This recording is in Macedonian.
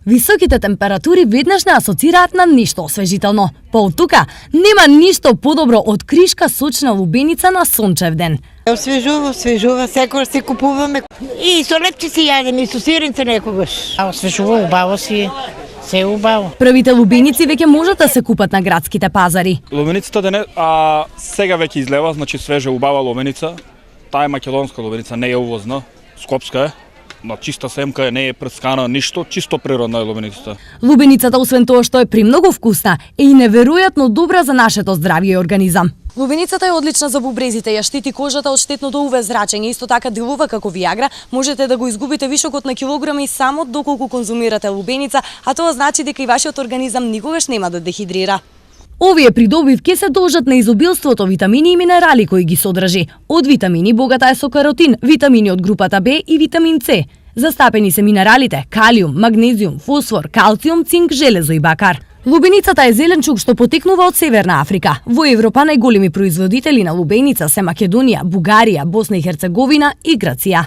Високите температури веднаш не асоцираат на ништо освежително. Па од тука, нема ништо подобро од кришка сочна лубеница на сончев ден. Освежува, секогаш се купуваме. И со лепче си јадеме, и со сиренце некогаш. Освежува, убаво си, се убаво. Првите лубеници веќе можат да се купат на градските пазари. Лубеницата сега веќе излева, значи свежа убава лубеница. Таа е македонска лубеница, не е увозна, скопска е. На чиста семка не е прскана ништо, чисто природна е лубеницата. Лубеницата, освен тоа што е премногу вкусна, е и неверојатно добра за нашето здравје и организам. Лубеницата е одлична за бубрезите, ја штити кожата од штетното UV зрачење, исто така делува како виагра, можете да го изгубите вишокот на килограми само доколку конзумирате лубеница, а тоа значи дека и вашиот организам никогаш нема да дехидрира. Овие придобивки се должат на изобилството витамини и минерали кои ги содржи. Од витамини богата е со каротин, витамини од групата Б и витамин С. Застапени се минералите калиум, магнезиум, фосфор, калциум, цинк, железо и бакар. Лубеницата е зеленчук што потекнува од Северна Африка. Во Европа најголеми производители на лубеница се Македонија, Бугарија, Босна и Херцеговина и Грција.